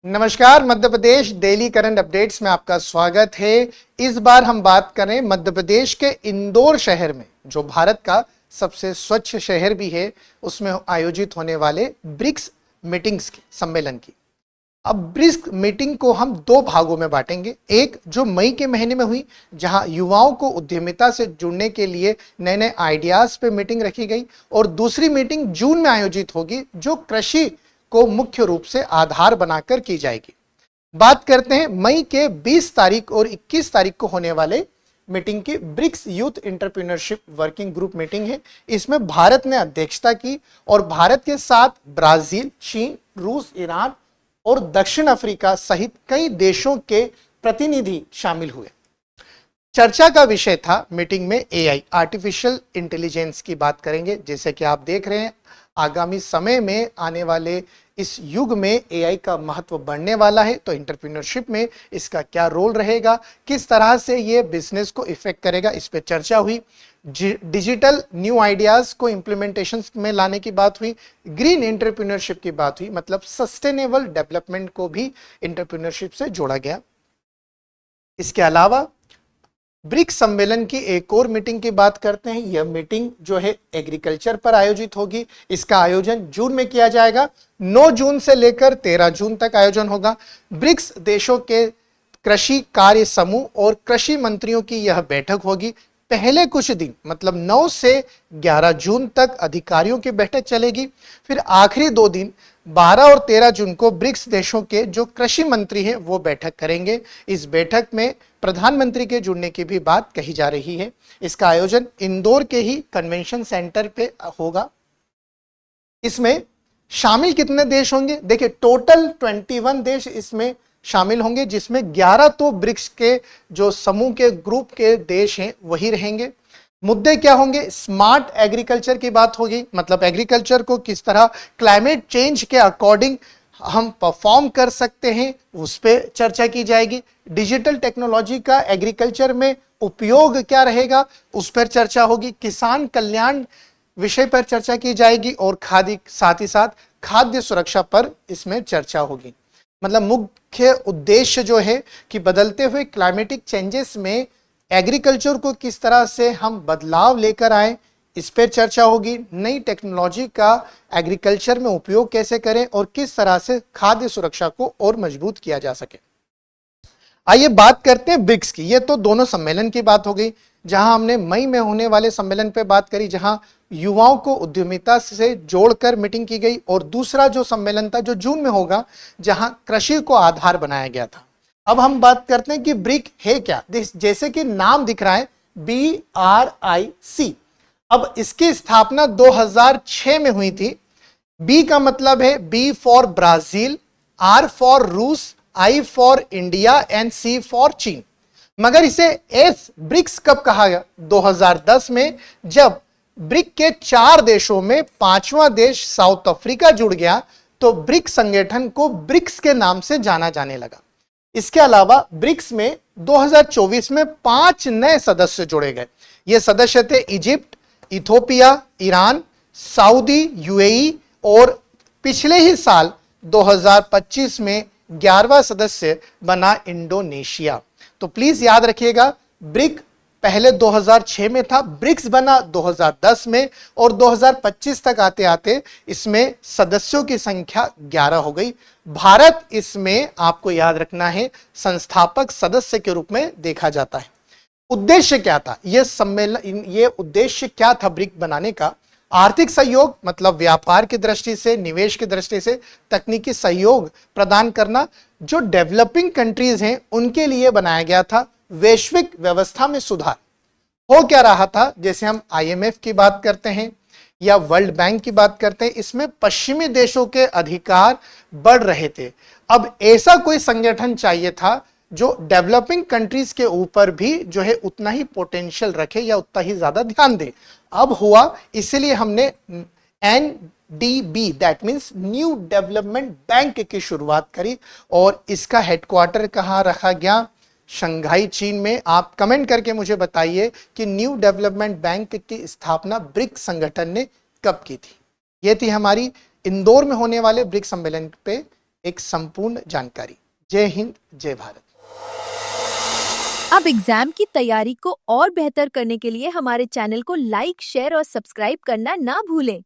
नमस्कार, Madhya Pradesh daily current updates में आपका स्वागत है। इस बार हम बात करें मध्य प्रदेश के इंदौर शहर में, जो भारत का सबसे स्वच्छ शहर भी है, उसमें आयोजित होने वाले ब्रिक्स मीटिंग्स के सम्मेलन की। अब ब्रिक्स मीटिंग को हम दो भागों में बांटेंगे। एक जो मई के महीने में हुई, जहां युवाओं को उद्यमिता से जुड़ने के लिए नए नए आइडियाज पे मीटिंग रखी गई, और दूसरी मीटिंग जून में आयोजित होगी, जो कृषि को मुख्य रूप से आधार बनाकर की जाएगी। बात करते हैं मई के 20 तारीख और 21 तारीख को होने वाले मीटिंग की। BRICS youth entrepreneurship working group meeting है। इसमें भारत ने अध्यक्षता की और भारत के साथ ब्राजील, चीन, रूस, ईरान और दक्षिण अफ्रीका सहित कई देशों के प्रतिनिधि शामिल हुए। चर्चा का विषय था मीटिंग में एआई, आर्टिफिशियल इंटेलिजेंस की बात करेंगे। जैसे कि आप देख रहे हैं, आगामी समय में आने वाले इस युग में एआई का महत्व बढ़ने वाला है, तो एंटरप्रेन्योरशिप में इसका क्या रोल रहेगा, किस तरह से ये बिजनेस को इफेक्ट करेगा, इस पे चर्चा हुई। डिजिटल न्यू आइडियाज को इंप्लीमेंटेशन में लाने की बात हुई। ग्रीन एंटरप्रेन्योरशिप की बात हुई, मतलब सस्टेनेबल डेवलपमेंट को भी एंटरप्रेन्योरशिप से जोड़ा गया। इसके अलावा ब्रिक्स सम्मेलन की एक और मीटिंग की बात करते हैं। यह मीटिंग जो है एग्रीकल्चर पर आयोजित होगी। इसका आयोजन जून में किया जाएगा। 9 जून से लेकर 13 जून तक आयोजन होगा। ब्रिक्स देशों के कृषि कार्य समूह और कृषि मंत्रियों की यह बैठक होगी। पहले कुछ दिन, मतलब 9 से 11 जून तक अधिकारियों की बैठक चलेगी। फिर आखिरी 2 दिन 12 और 13 जून को ब्रिक्स देशों के जो कृषि मंत्री हैं वो बैठक करेंगे। इस बैठक में प्रधानमंत्री के जुड़ने की भी बात कही जा रही है। इसका आयोजन इंदौर के ही कन्वेंशन सेंटर पे होगा। इसमें शामिल कितने देश होंगे? देखिए, टोटल 21 देश इसमें शामिल होंगे, जिसमें 11 तो ब्रिक्स के जो समूह के ग्रुप के देश हैं वही रहेंगे। मुद्दे क्या होंगे? स्मार्ट एग्रीकल्चर की बात होगी, मतलब एग्रीकल्चर को किस तरह क्लाइमेट चेंज के अकॉर्डिंग हम परफॉर्म कर सकते हैं, उस पर चर्चा की जाएगी। डिजिटल टेक्नोलॉजी का एग्रीकल्चर में उपयोग क्या रहेगा, उस पर चर्चा होगी। किसान कल्याण विषय पर चर्चा की जाएगी और साथ ही साथ खाद्य सुरक्षा पर इसमें चर्चा होगी। मतलब मुख्य उद्देश्य जो है कि बदलते हुए क्लाइमेटिक चेंजेस में एग्रीकल्चर को किस तरह से हम बदलाव लेकर आए, इस पर चर्चा होगी। नई टेक्नोलॉजी का एग्रीकल्चर में उपयोग कैसे करें और किस तरह से खाद्य सुरक्षा को और मजबूत किया जा सके। आइए बात करते हैं ब्रिक्स की। ये तो दोनों सम्मेलन की बात हो गई, जहां हमने मई में होने वाले सम्मेलन पे बात करी, जहां युवाओं को उद्यमिता से जोड़कर मीटिंग की गई, और दूसरा जो सम्मेलन था जो जून में होगा, जहां कृषि को आधार बनाया गया था। अब हम बात करते हैं कि ब्रिक है क्या। जैसे कि नाम दिख रहा है, BRIC। अब इसकी स्थापना 2006 में हुई थी। बी का मतलब है B for Brazil, R for Rus, I for India and C for Chin. मगर इसे एस ब्रिक्स कब कहा गया? 2010 में, जब ब्रिक के 4 देशों में 5वां देश साउथ अफ्रीका जुड़ गया, तो ब्रिक्स संगठन को ब्रिक्स के नाम से जाना जाने लगा। इसके अलावा ब्रिक्स में 2024 में 5 नए सदस्य जोड़े गए। ये सदस्य थे Egypt, Ethiopia, Iran, Saudi, UAE, और पिछले ही साल 2025 में 11वां सदस्य बना इंडोनेशिया। तो प्लीज याद रखिएगा, ब्रिक पहले 2006 में था, ब्रिक्स बना 2010 में, और 2025 तक आते आते इसमें सदस्यों की संख्या 11 हो गई। भारत इसमें, आपको याद रखना है, संस्थापक सदस्य के रूप में देखा जाता है। उद्देश्य क्या था यह सम्मेलन, ये उद्देश्य क्या था ब्रिक बनाने का? आर्थिक सहयोग, मतलब व्यापार की दृष्टि से, निवेश की दृष्टि से तकनीकी सहयोग प्रदान करना, जो डेवलपिंग कंट्रीज हैं उनके लिए बनाया गया था। वैश्विक व्यवस्था में सुधार। हो क्या रहा था, जैसे हम IMF की बात करते हैं या वर्ल्ड बैंक की बात करते हैं, इसमें पश्चिमी देशों के अधिकार बढ़ रहे थे। अब ऐसा कोई संगठन चाहिए था जो डेवलपिंग कंट्रीज के ऊपर भी जो है उतना ही पोटेंशियल रखे या उतना ही ज्यादा ध्यान दे। अब हुआ, इसलिए हमने NDB, that means new development bank की शुरुआत करी, और इसका हेडक्वार्टर कहाँ रखा गया? शंघाई, चीन में। आप कमेंट करके मुझे बताइए कि न्यू डेवलपमेंट बैंक की स्थापना ब्रिक्स संगठन ने कब की थी। ये थी हमारी इंदौर में होने वाले ब्रिक्स सम्मेलन पे एक संपूर्ण जानकारी। जय हिंद, जय भारत। अब एग्जाम की तैयारी को और बेहतर करने के लिए हमारे चैनल को लाइक, शेयर और सब्सक्राइब करना ना भूलें।